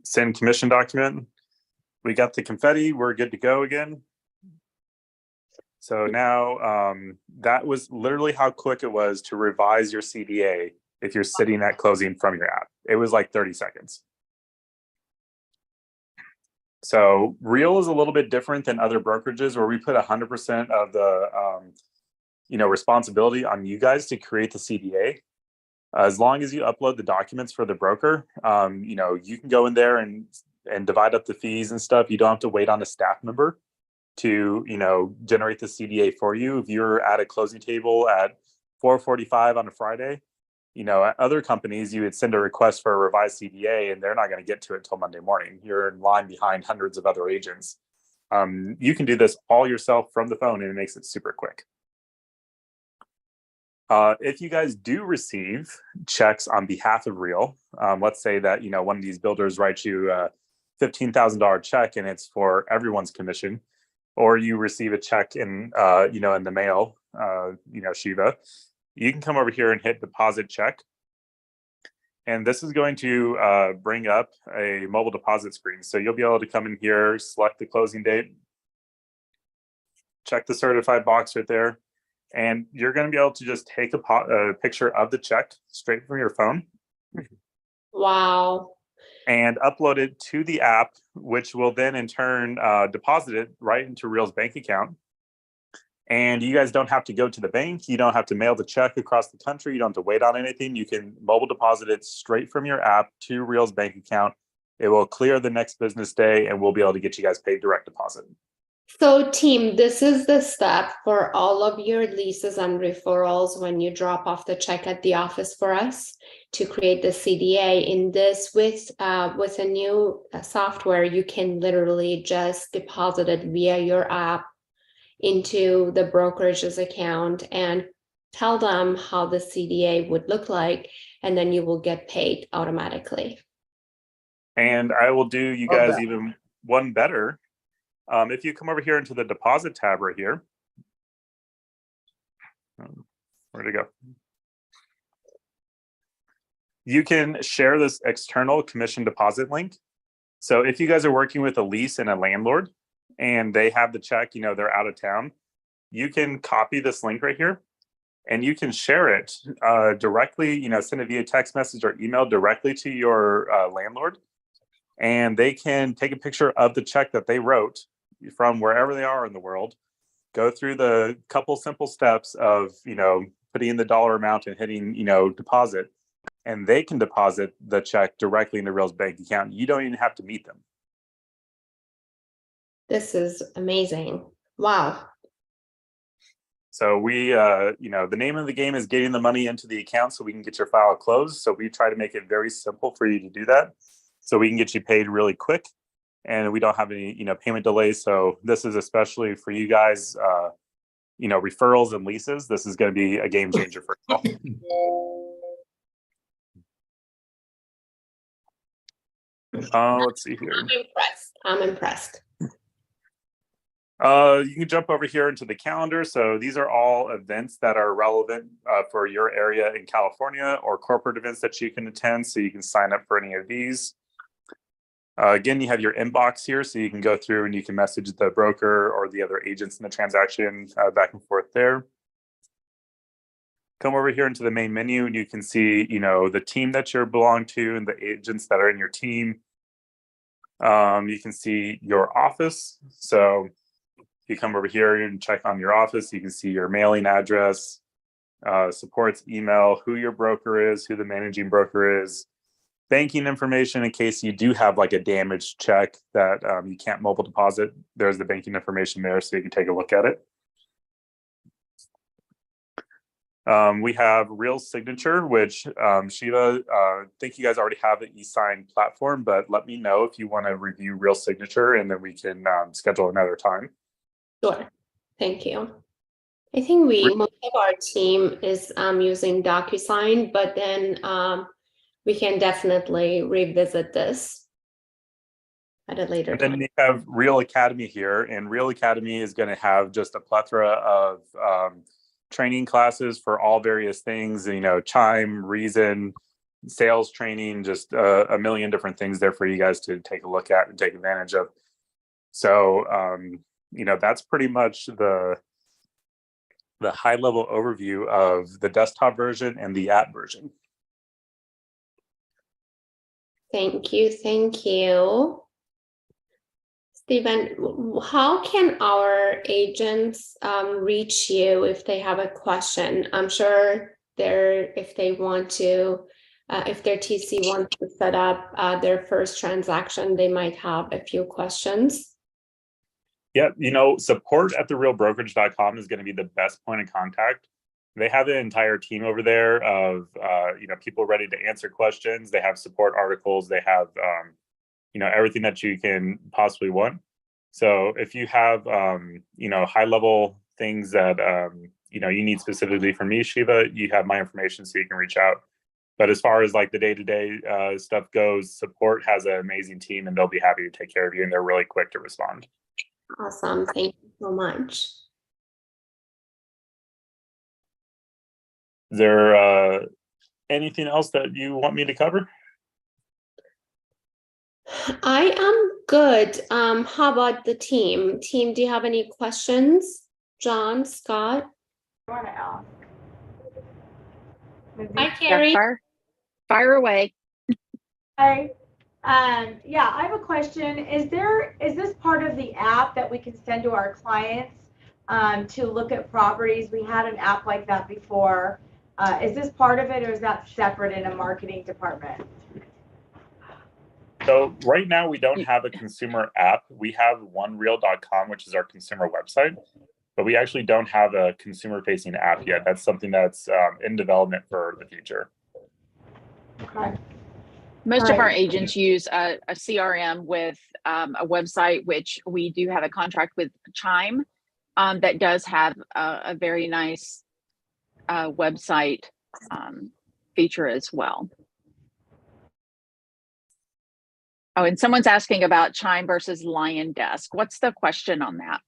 Send commission document. We got the confetti. We're good to go again. So now that was literally how quick it was to revise your CDA if you're sitting at closing from your app. It was like 30 seconds. So Real is a little bit different than other brokerages where we put 100% of the responsibility on you guys to create the CDA. As long as you upload the documents for the broker, you can go in there and divide up the fees and stuff. You don't have to wait on a staff member to generate the CDA for you. If you're at a closing table at 4:45 on a Friday, at other companies, you would send a request for a revised CDA and they're not going to get to it till Monday morning. You're in line behind hundreds of other agents. You can do this all yourself from the phone and it makes it super quick. If you guys do receive checks on behalf of Real, let's say that, one of these builders writes you a $15,000 check and it's for everyone's commission, or you receive a check in the mail, Shiva, you can come over here and hit deposit check. And this is going to bring up a mobile deposit screen. So you'll be able to come in here, select the closing date, check the certified box right there. And you're going to be able to just take a picture of the check straight from your phone. Wow. And upload it to the app, which will then in turn deposit it right into Real's bank account. And you guys don't have to go to the bank. You don't have to mail the check across the country. You don't have to wait on anything. You can mobile deposit it straight from your app to Real's bank account. It will clear the next business day and we'll be able to get you guys paid direct deposit. So team, this is the step for all of your leases and referrals when you drop off the check at the office for us to create the CDA. In this, with a new software, you can literally just deposit it via your app into the brokerage's account and tell them how the CDA would look like, and then you will get paid automatically. And I will do you guys even one better. If you come over here into the deposit tab right here, where'd it go? You can share this external commission deposit link. So if you guys are working with a lease and a landlord and they have the check, they're out of town, you can copy this link right here and you can share it directly, send it via text message or email directly to your landlord. And they can take a picture of the check that they wrote from wherever they are in the world, go through the couple simple steps of, putting in the dollar amount and hitting, deposit, and they can deposit the check directly into Real's bank account. You don't even have to meet them. This is amazing. Wow. So we, the name of the game is getting the money into the account so we can get your file closed. So we try to make it very simple for you to do that so we can get you paid really quick. And we don't have any, payment delays. So this is especially for you guys, referrals and leases. This is going to be a game changer for you all. Let's see here. I'm impressed. You can jump over here into the calendar. So these are all events that are relevant for your area in California or corporate events that you can attend. So you can sign up for any of these. Again, you have your inbox here, so you can go through and you can message the broker or the other agents in the transaction back and forth there. Come over here into the main menu and you can see, the team that you belong to and the agents that are in your team. You can see your office. So you come over here and check on your office. You can see your mailing address, supports email, who your broker is, who the managing broker is, banking information in case you do have like a damaged check that you can't mobile deposit. There's the banking information there so you can take a look at it. We have Real Signature, which Shiva, I think you guys already have the eSign platform, but let me know if you want to review Real Signature and then we can schedule another time. Sure. Thank you. I think most of our team is using DocuSign, but then we can definitely revisit this at a later time. And then we have Real Academy here, and Real Academy is going to have just a plethora of training classes for all various things, Chime, Reason, sales training, just a million different things there for you guys to take a look at and take advantage of. So, that's pretty much the high level overview of the desktop version and the app version. Thank you. Thank you. Stephen, how can our agents reach you if they have a question? I'm sure if they want to, if their TC wants to set up their first transaction, they might have a few questions. Yeah, support at therealbrokerage.com is going to be the best point of contact. They have an entire team over there of, people ready to answer questions. They have support articles. They have, everything that you can possibly want. So if you have, high level things that, you need specifically from me, Shiva, you have my information so you can reach out. But as far as like the day-to-day stuff goes, support has an amazing team and they'll be happy to take care of you and they're really quick to respond. Awesome. Thank you so much. Is there anything else that you want me to cover? I am good. How about the team? Team, do you have any questions? John, Scott? I want to ask. Hi, Carrie. Yeah, fire away. Hi. Yeah, I have a question. Is this part of the app that we can send to our clients to look at properties? We had an app like that before. Is this part of it, or is that separate in a marketing department? So right now we don't have a consumer app. We have onereal.com, which is our consumer website, but we actually don't have a consumer facing app yet. That's something that's in development for the future. Okay. Most of our agents use a CRM with a website, which we do have a contract with Chime that does have a very nice website feature as well. Oh, and someone's asking about Chime versus Lion Desk. What's the question on that?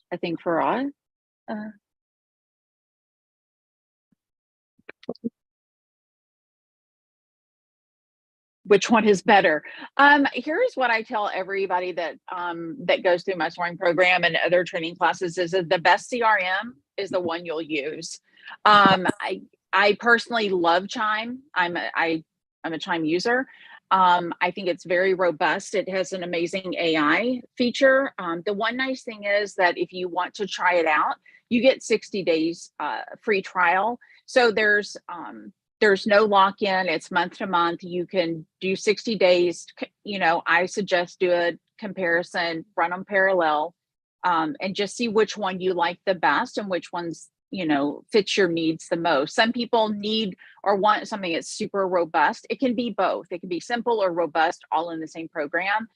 I think Farad. Which one is better? Here's what I tell everybody that that goes through my soaring program and other training classes is that the best CRM is the one you'll use. I personally love Chime. I'm a Chime user. I think it's very robust. It has an amazing AI feature. The one nice thing is that if you want to try it out, you get 60 days free trial. So there's no lock-in. It's month to month. You can do 60 days. I suggest do a comparison, run them parallel, and just see which one you like the best and which ones fits your needs the most. Some people need or want something that's super robust. It can be both. It can be simple or robust, all in the same program.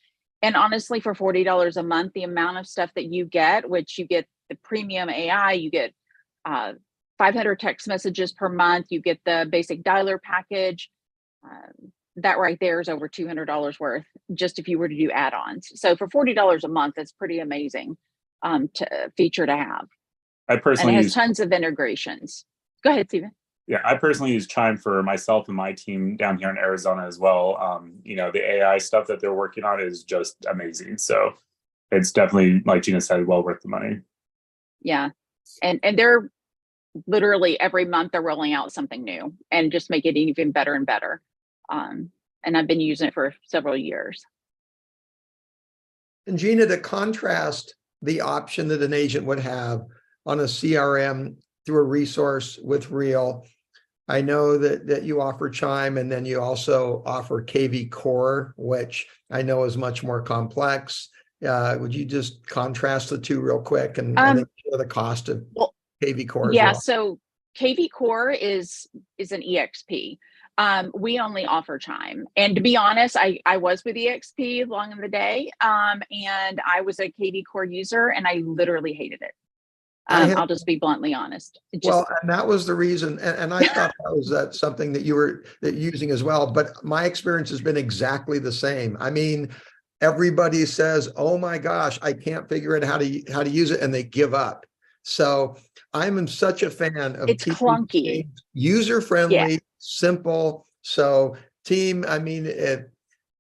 And honestly, for $40 a month, the amount of stuff that you get, which you get the premium AI, you get 500 text messages per month, you get the basic dialer package. That right there is over $200 worth, just if you were to do add-ons. So for $40 a month, that's pretty amazing feature to have. I personally use tons of integrations. Go ahead, Stephen. Yeah, I personally use Chime for myself and my team down here in Arizona as well. The AI stuff that they're working on is just amazing. So it's definitely, like Gina said, well worth the money. Yeah, and they're literally every month they're rolling out something new and just make it even better and better. And I've been using it for several years. And Gina, to contrast the option that an agent would have on a CRM through a resource with Real, I know that you offer Chime, and then you also offer KV Core, which I know is much more complex. Would you just contrast the two real quick and then share the cost of KV Core? Yeah, as well? so KV Core is an EXP. We only offer Chime, and to be honest, I was with EXP long in the day, and I was a KV Core user, and I literally hated it. I'll just be bluntly honest. And that was the reason, and I thought that something that you were using as well. But my experience has been exactly the same. I mean, everybody says, "Oh my gosh, I can't figure out how to use it," and they give up. So I'm such a fan of it's clunky, user-friendly, simple. So team,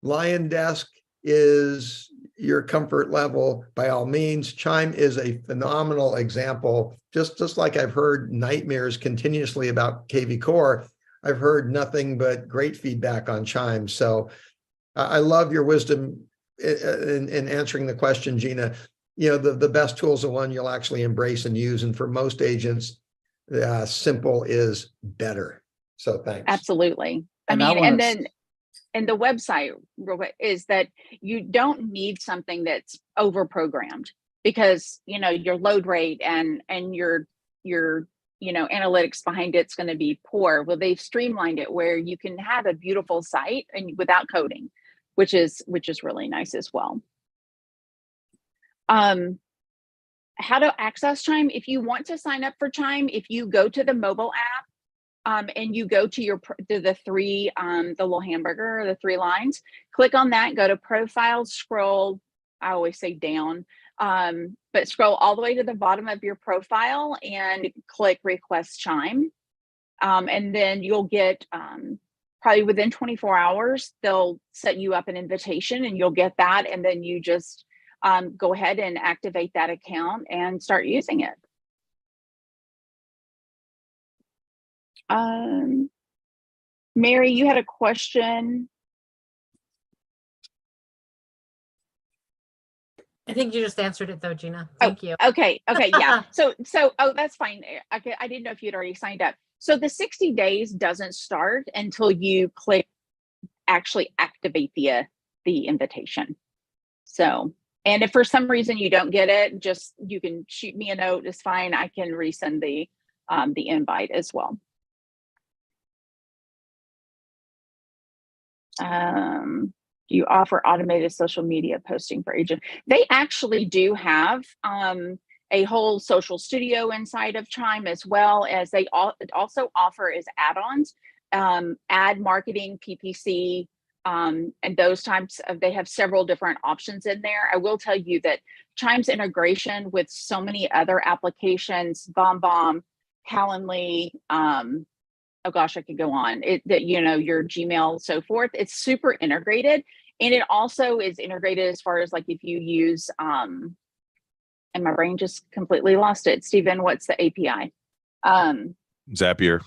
Lion Desk is your comfort level by all means. Chime is a phenomenal example. Just like I've heard nightmares continuously about KV Core, I've heard nothing but great feedback on Chime. So I love your wisdom in answering the question, Gina. You know, the best tool is the one you'll actually embrace and use. And for most agents, simple is better. So thanks. Absolutely. And And the website is that you don't need something that's over programmed, because, you know, your load rate and your, you know, analytics behind it's going to be poor. Well, they've streamlined it where you can have a beautiful site and without coding, which is really nice as well. How to access Chime. If you want to sign up for Chime, if you go to the mobile app, and you go to the three, the little hamburger, the 3 lines, click on that, go to profiles, scroll, I always say down, but scroll all the way to the bottom of your profile and click request Chime. And then you'll get, probably within 24 hours, they'll set you up an invitation and you'll get that. And then you just go ahead and activate that account and start using it. Mary, you had a question. I think you just answered it though, Gina. Thank you. Okay. Yeah. So, oh, that's fine. Okay. I didn't know if you'd already signed up. So the 60 days doesn't start until you click actually activate the invitation. So, and if for some reason you don't get it, just, you can shoot me a note. It's fine. I can resend the invite as well. Do you offer automated social media posting for agents? They actually do have a whole social studio inside of Chime, as well as they also offer as add-ons, ad marketing, PPC, and those types of, they have several different options in there. I will tell you that Chime's integration with so many other applications, BombBomb, Calendly, oh gosh, I could go on. You know, your Gmail, so forth. It's super integrated, and it also is integrated as far as like if you use, and my brain just completely lost it. Stephen, what's the API? Zapier.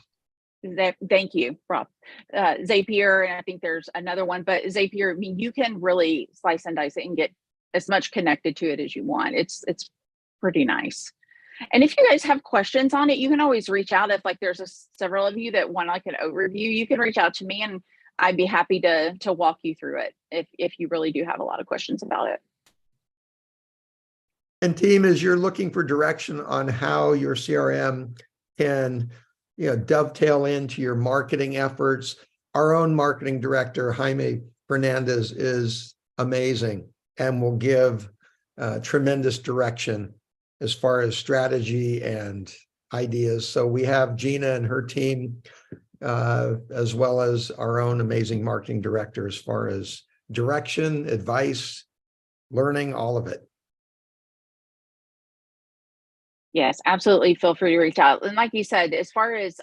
Thank you, Rob. Zapier, and I think there's another one, but Zapier, I mean, you can really slice and dice it and get as much connected to it as you want. It's pretty nice. And if you guys have questions on it, you can always reach out. If like there's several of you that want like an overview, you can reach out to me and I'd be happy to walk you through it if you really do have a lot of questions about it. And team, as you're looking for direction on how your CRM can, you know, dovetail into your marketing efforts, our own marketing director, Jaime Fernandez, is amazing and will give tremendous direction as far as strategy and ideas. So we have Gina and her team, as well as our own amazing marketing director, as far as direction, advice, learning, all of it. Yes, absolutely. Feel free to reach out. And like you said, as far as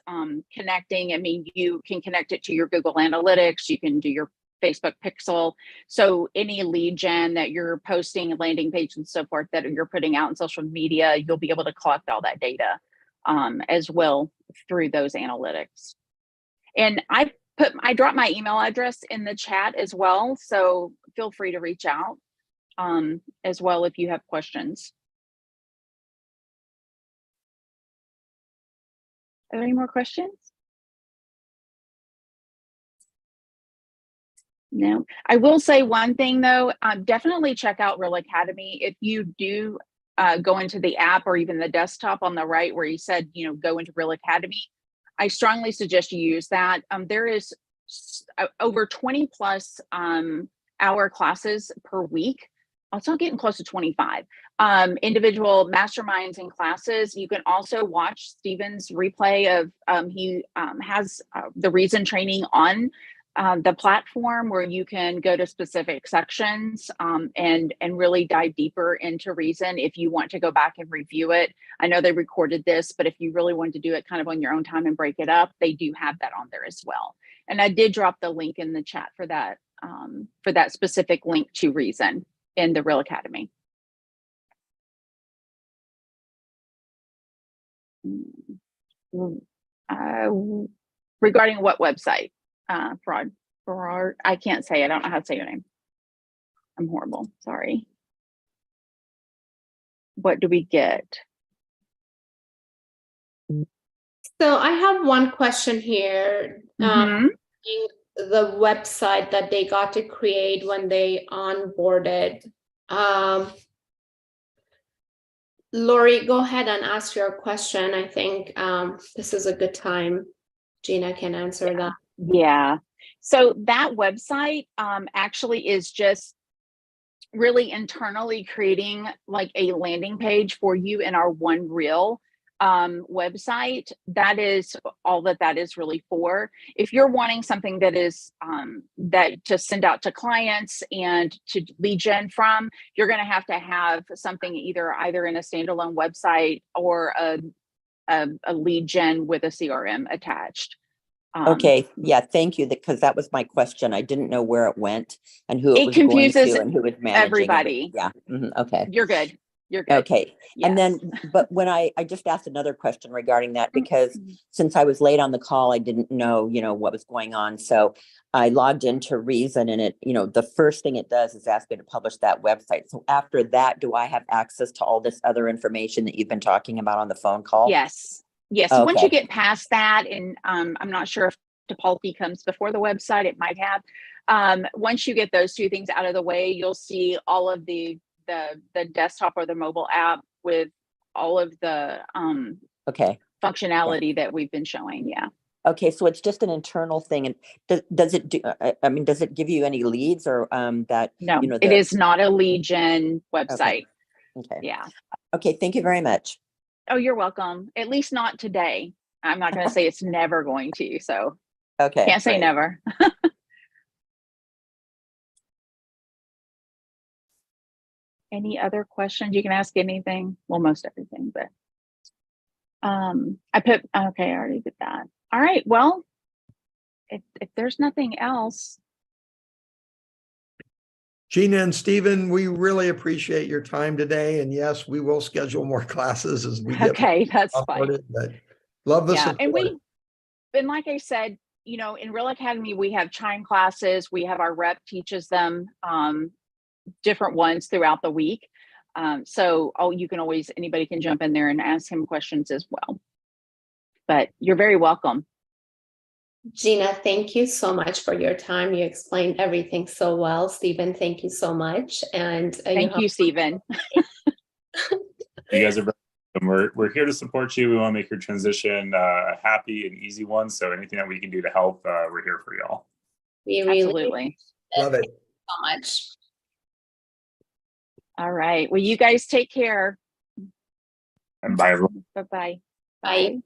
connecting, I mean, you can connect it to your Google Analytics, you can do your Facebook Pixel. So any lead gen that you're posting, landing page and so forth that you're putting out in social media, you'll be able to collect all that data as well through those analytics. And I dropped my email address in the chat as well. So feel free to reach out as well if you have questions. Are there any more questions? No. I will say one thing though, definitely check out Real Academy. If you do go into the app or even the desktop on the right where you said, you know, go into Real Academy, I strongly suggest you use that. There is over 20 plus hour classes per week. It's not getting close to 25 individual masterminds and classes. You can also watch Stephen's replay of he has the Reason training on the platform where you can go to specific sections and really dive deeper into Reason if you want to go back and review it. I know they recorded this, but if you really wanted to do it kind of on your own time and break it up, they do have that on there as well. And I did drop the link in the chat for that specific link to Reason in the Real Academy. Regarding what website, Fraud? Gerard, I can't say. I don't know how to say your name. I'm horrible. Sorry. What do we get? So I have one question here. The website that they got to create when they onboarded. Lori, go ahead and ask your question. I think this is a good time. Gina can answer that. Yeah. So that website actually is just really internally creating like a landing page for you in our One Reel website. That is all that is really for. If you're wanting something that is that to send out to clients and to lead gen from, you're going to have something either in a standalone website or a lead gen with a CRM attached. Okay, yeah, thank you, because that was my question. I didn't know where it went and who it was going confuses to and who was managing everybody. it. Yeah, okay. You're good. You're good. Okay, Yes. and then, but when I just asked another question regarding that, because since I was late on the call, I didn't know, what was going on. So I logged into Reason, and it, the first thing it does is ask me to publish that website. So after that, do I have access to all this other information that you've been talking about on the phone call? Yes. Yes. Okay. Once you get past that, and I'm not sure if topology comes before the website, it might have. Once you get those two things out of the way, you'll see all of the desktop or the mobile app with all of the functionality that we've been showing. Yeah. Okay, so it's just an internal thing, and does it do? I mean, does it give you any leads or that? No, it is not a lead gen website. Okay. Yeah. Okay. Thank you very much. Oh, you're welcome. At least not today. I'm not going to say it's never going to. So okay, can't say never. Any other questions? You can ask anything. Well, most everything, but okay, I already did that. All right. Well, if there's nothing else. Gina and Stephen, we really appreciate your time today. And yes, we will schedule more classes as we get that's fine. But love the support. And like I said, in Real Academy, we have chime classes. We have our rep teaches them different ones throughout the week. So you can always, anybody can jump in there and ask him questions as well. But you're very welcome. Gina, thank you so much for your time. You explained everything so well. Stephen, thank you so much. And thank you, Stephen. You guys are we're here to support you. We want to make your transition a happy and easy one. So anything that we can do to help, we're here for y'all. We really absolutely love it so much. All right. Well, you guys take care. And bye, everyone. Bye-bye. Bye.